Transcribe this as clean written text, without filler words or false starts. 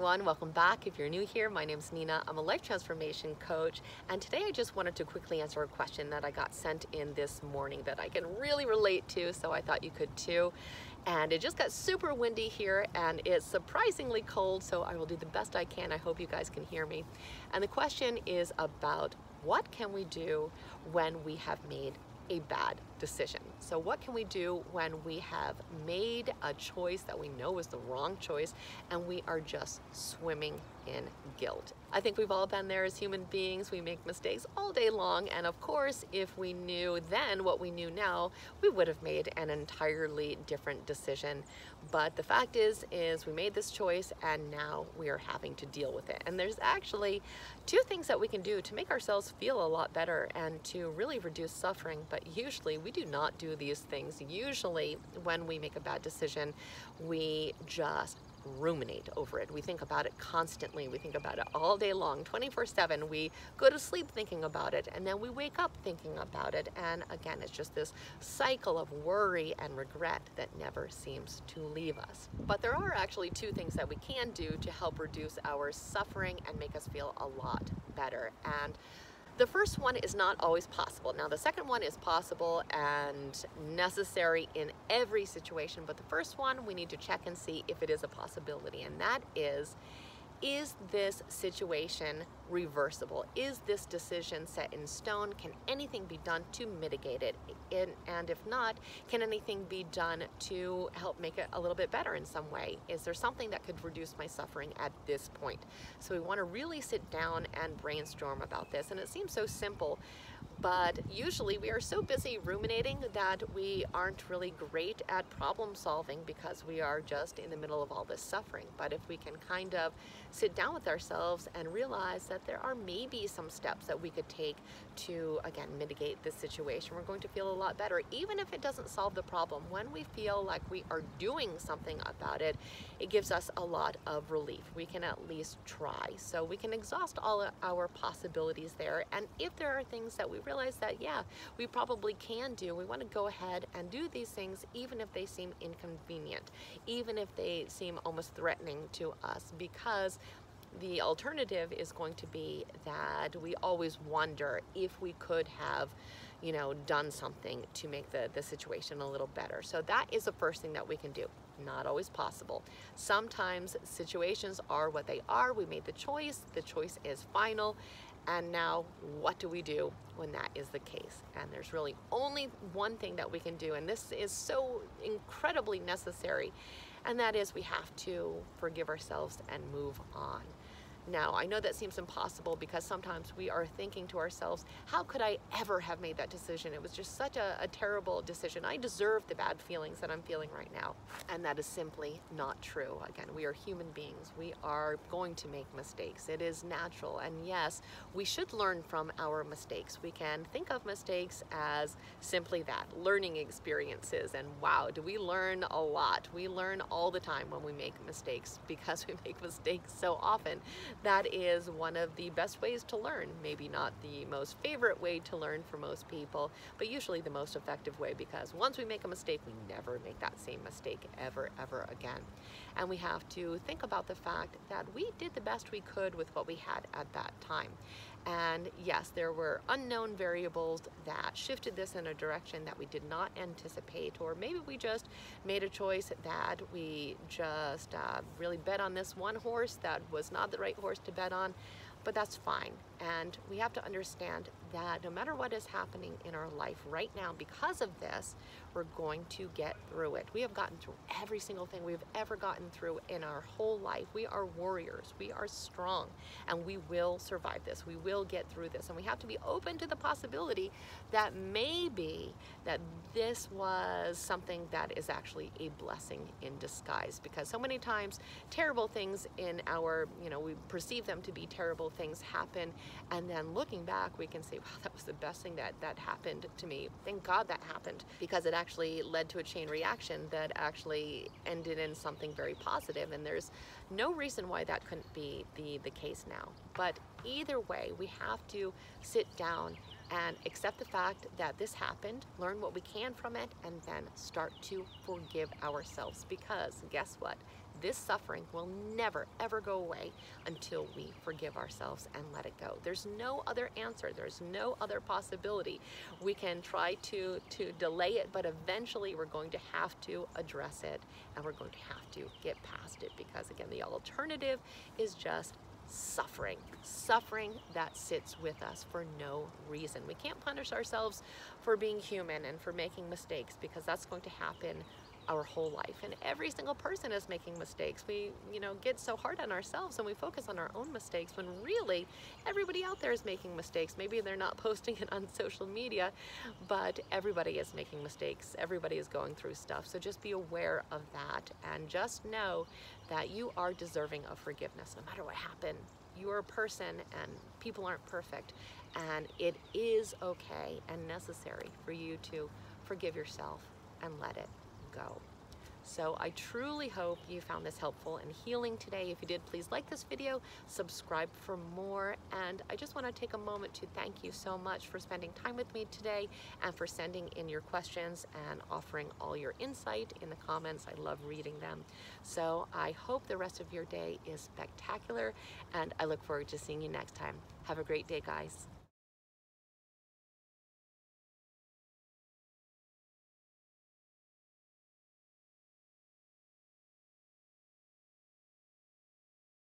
everyone, welcome back. If you're new here, my name's Nina. I'm a life transformation coach, and today I just wanted to quickly answer a question that I got sent in this morning that I can really relate to, so I thought you could too. And it just got super windy here and it's surprisingly cold, so I will do the best I can. I hope you guys can hear me. And the question is about what can we do when we have made a bad decision. So what can we do when we have made a choice that we know is the wrong choice and we are just swimming in guilt? I think we've all been there as human beings. We make mistakes all day long, and of course if we knew then what we knew now, we would have made an entirely different decision. But the fact is we made this choice and now we are having to deal with it. And there's actually two things that we can do to make ourselves feel a lot better and to really reduce suffering, but usually we do not do these things. Usually when we make a bad decision, we just ruminate over it. We think about it constantly. We think about it all day long, 24/7. We go to sleep thinking about it, and then we wake up thinking about it. And again, it's just this cycle of worry and regret that never seems to leave us. But there are actually two things that we can do to help reduce our suffering and make us feel a lot better. And the first one is not always possible. Now, the second one is possible and necessary in every situation, but the first one we need to check and see if it is a possibility, and that is this situation reversible? Is this decision set in stone? Can anything be done to mitigate it? And if not, can anything be done to help make it a little bit better in some way? Is there something that could reduce my suffering at this point? So we want to really sit down and brainstorm about this. And it seems so simple, but usually we are so busy ruminating that we aren't really great at problem solving because we are just in the middle of all this suffering. But if we can kind of sit down with ourselves and realize that there are maybe some steps that we could take to, again, mitigate this situation, we're going to feel a lot better. Even if it doesn't solve the problem, when we feel like we are doing something about it, it gives us a lot of relief. We can at least try. So we can exhaust all of our possibilities there. And if there are things that we realize that, yeah, we probably can do, we want to go ahead and do these things even if they seem inconvenient, even if they seem almost threatening to us, because the alternative is going to be that we always wonder if we could have, done something to make the situation a little better. So that is the first thing that we can do. Not always possible. Sometimes situations are what they are. We made the choice is final. And now what do we do when that is the case? And there's really only one thing that we can do, and this is so incredibly necessary, and that is we have to forgive ourselves and move on. Now, I know that seems impossible because sometimes we are thinking to ourselves, how could I ever have made that decision? It was just such a terrible decision. I deserve the bad feelings that I'm feeling right now. And that is simply not true. Again, we are human beings. We are going to make mistakes. It is natural. And yes, we should learn from our mistakes. We can think of mistakes as simply that, learning experiences. And wow, do we learn a lot. We learn all the time when we make mistakes because we make mistakes so often. That is one of the best ways to learn. Maybe not the most favorite way to learn for most people, but usually the most effective way, because once we make a mistake, we never make that same mistake ever again. And we have to think about the fact that we did the best we could with what we had at that time. And yes, there were unknown variables that shifted this in a direction that we did not anticipate, or maybe we just made a choice that we just really bet on this one horse that was not the right horse to bet on, but that's fine. And we have to understand that no matter what is happening in our life right now, because of this, we're going to get through it. We have gotten through every single thing we've ever gotten through in our whole life. We are warriors, we are strong, and we will survive this. We will get through this. And we have to be open to the possibility that maybe that this was something that is actually a blessing in disguise, because so many times terrible things in our, we perceive them to be terrible things happen, and then looking back, we can say, wow, that was the best thing that happened to me. Thank God that happened, because it actually led to a chain reaction that actually ended in something very positive, and there's no reason why that couldn't be the case now. But either way, we have to sit down and accept the fact that this happened, learn what we can from it, and then start to forgive ourselves, because guess what? this suffering will never, ever go away until we forgive ourselves and let it go. There's no other answer. There's no other possibility. We can try to delay it, but eventually we're going to have to address it, and we're going to have to get past it, because again, the alternative is just suffering that sits with us for no reason. We can't punish ourselves for being human and for making mistakes, because that's going to happen our whole life, and every single person is making mistakes. We get so hard on ourselves and we focus on our own mistakes, when really everybody out there is making mistakes. Maybe they're not posting it on social media, but everybody is making mistakes. Everybody is going through stuff. So just be aware of that, and just know that you are deserving of forgiveness no matter what happened. You are a person and people aren't perfect, and it is okay and necessary for you to forgive yourself and let it go. So I truly hope you found this helpful and healing today. If you did, please like this video, subscribe for more, and I just want to take a moment to thank you so much for spending time with me today and for sending in your questions and offering all your insight in the comments. I love reading them. So I hope the rest of your day is spectacular, and I look forward to seeing you next time. Have a great day, guys.